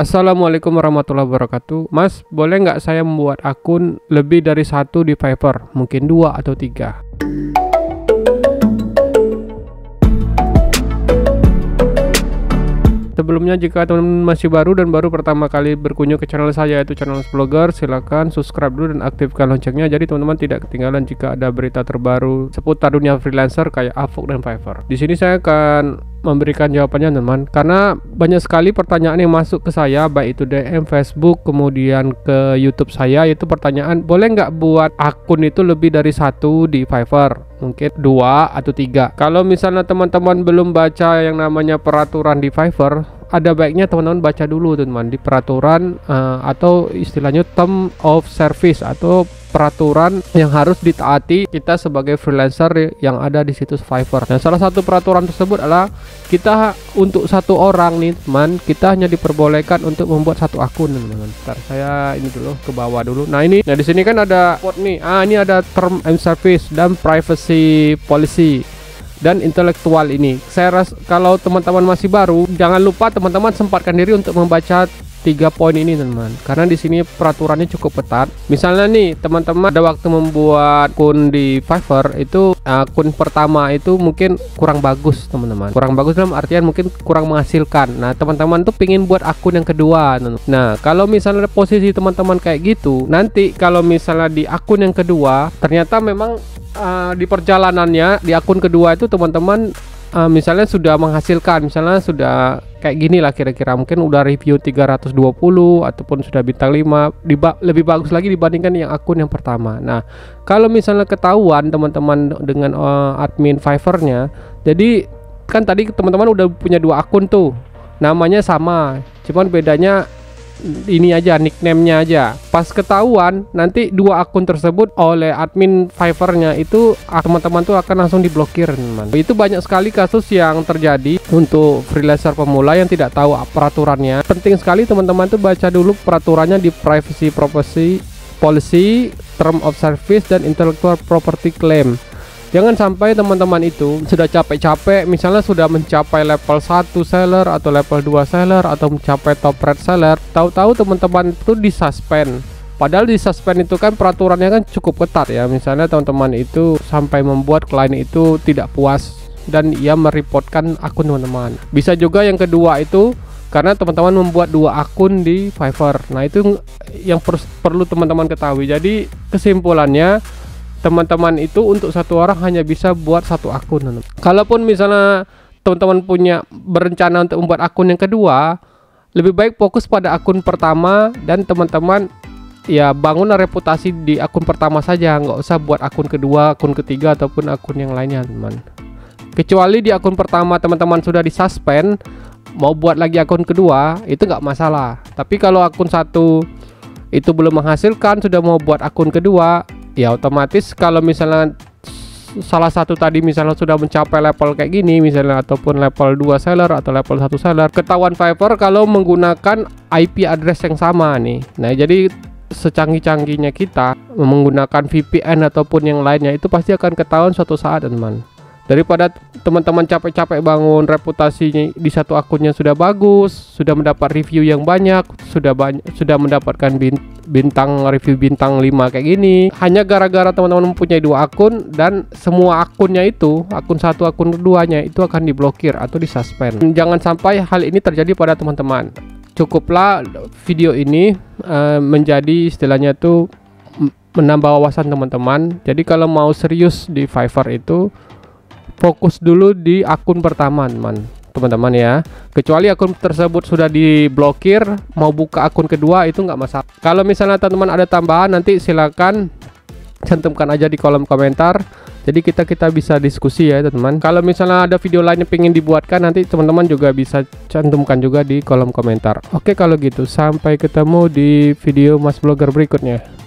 Assalamualaikum warahmatullahi wabarakatuh. Mas, boleh nggak saya membuat akun lebih dari satu di Fiverr? Mungkin 2 atau 3. Sebelumnya, jika teman-teman masih baru dan baru pertama kali berkunjung ke channel saya, yaitu channel Blogger, silahkan subscribe dulu dan aktifkan loncengnya, jadi teman-teman tidak ketinggalan jika ada berita terbaru seputar dunia freelancer kayak Upwork dan Fiverr. Di sini saya akan memberikan jawabannya, teman, karena banyak sekali pertanyaan yang masuk ke saya, baik itu DM, Facebook, kemudian ke YouTube saya, yaitu pertanyaan, boleh nggak buat akun itu lebih dari satu di Fiverr? Mungkin 2 atau 3. Kalau misalnya teman-teman belum baca yang namanya peraturan di Fiverr, ada baiknya teman-teman baca dulu, teman, di peraturan atau istilahnya term of service atau peraturan yang harus ditaati kita sebagai freelancer yang ada di situs Fiverr. Nah, salah satu peraturan tersebut adalah kita untuk satu orang nih, teman, kita hanya diperbolehkan untuk membuat satu akun, teman-teman. Ntar saya ini dulu ke bawah dulu. Nah, di sini kan ada code nih. Ini ada term and service dan privacy policy dan intelektual ini. Saya rasa kalau teman-teman masih baru, jangan lupa teman-teman sempatkan diri untuk membaca 3 poin ini, teman, karena di sini peraturannya cukup ketat. Misalnya nih, teman-teman ada waktu membuat akun di Fiverr itu, akun pertama itu mungkin kurang bagus, teman-teman. Kurang bagus dalam artian mungkin kurang menghasilkan. Nah, teman-teman tuh pingin buat akun yang kedua. Nah, kalau misalnya posisi teman-teman kayak gitu, nanti kalau misalnya di akun yang kedua ternyata memang di perjalanannya di akun kedua itu teman-teman misalnya sudah menghasilkan, misalnya sudah kayak gini lah kira-kira, mungkin udah review 320 ataupun sudah bintang 5, lebih bagus lagi dibandingkan yang akun yang pertama. Nah, kalau misalnya ketahuan teman-teman dengan admin Fiverr-nya, jadi kan tadi teman-teman udah punya 2 akun tuh, namanya sama, cuman bedanya ini aja, nickname-nya aja. Pas ketahuan, nanti 2 akun tersebut oleh admin Fiverr-nya itu teman-teman tuh akan langsung diblokir, teman. Itu banyak sekali kasus yang terjadi untuk freelancer pemula yang tidak tahu peraturannya. Penting sekali teman-teman tuh baca dulu peraturannya di privacy policy, term of service dan intellectual property claim. Jangan sampai teman-teman itu sudah capek-capek, misalnya sudah mencapai level 1 seller atau level 2 seller atau mencapai top rate seller, tahu-tahu teman-teman itu disuspend. Padahal disuspend itu kan peraturannya kan cukup ketat ya. Misalnya teman-teman itu sampai membuat klien itu tidak puas dan ia mereportkan akun teman-teman. Bisa juga yang kedua itu karena teman-teman membuat 2 akun di Fiverr. Nah, itu yang perlu teman-teman ketahui. Jadi kesimpulannya, teman-teman itu untuk satu orang hanya bisa buat 1 akun. Kalaupun misalnya teman-teman punya berencana untuk membuat akun yang kedua, lebih baik fokus pada akun pertama dan teman-teman ya bangun reputasi di akun pertama saja, nggak usah buat akun kedua, akun ketiga ataupun akun yang lainnya, teman. Kecuali di akun pertama teman-teman sudah disuspend, mau buat lagi akun kedua itu nggak masalah. Tapi kalau akun 1 itu belum menghasilkan, sudah mau buat akun kedua, ya otomatis kalau misalnya salah satu tadi misalnya sudah mencapai level kayak gini misalnya, ataupun level 2 seller atau level 1 seller, ketahuan Fiverr kalau menggunakan IP address yang sama nih. Nah, jadi secanggih-canggihnya kita menggunakan VPN ataupun yang lainnya itu pasti akan ketahuan suatu saat, teman. Daripada teman-teman capek-capek bangun reputasinya di 1 akunnya sudah bagus, sudah mendapat review yang banyak, sudah mendapatkan bintang review bintang 5 kayak gini, hanya gara-gara teman-teman mempunyai 2 akun dan semua akunnya itu, akun 1 akun keduanya itu akan diblokir atau disuspend. Jangan sampai hal ini terjadi pada teman-teman. Cukuplah video ini menjadi istilahnya tuh menambah wawasan teman-teman. Jadi kalau mau serius di Fiverr itu fokus dulu di akun pertama, teman-teman ya. Kecuali akun tersebut sudah diblokir, mau buka akun kedua itu nggak masalah. Kalau misalnya teman-teman ada tambahan, nanti silakan cantumkan aja di kolom komentar. Jadi kita bisa diskusi ya, teman. Kalau misalnya ada video lain yang pengen dibuatkan, nanti teman-teman juga bisa cantumkan juga di kolom komentar. Oke, kalau gitu sampai ketemu di video Mas Blogger berikutnya.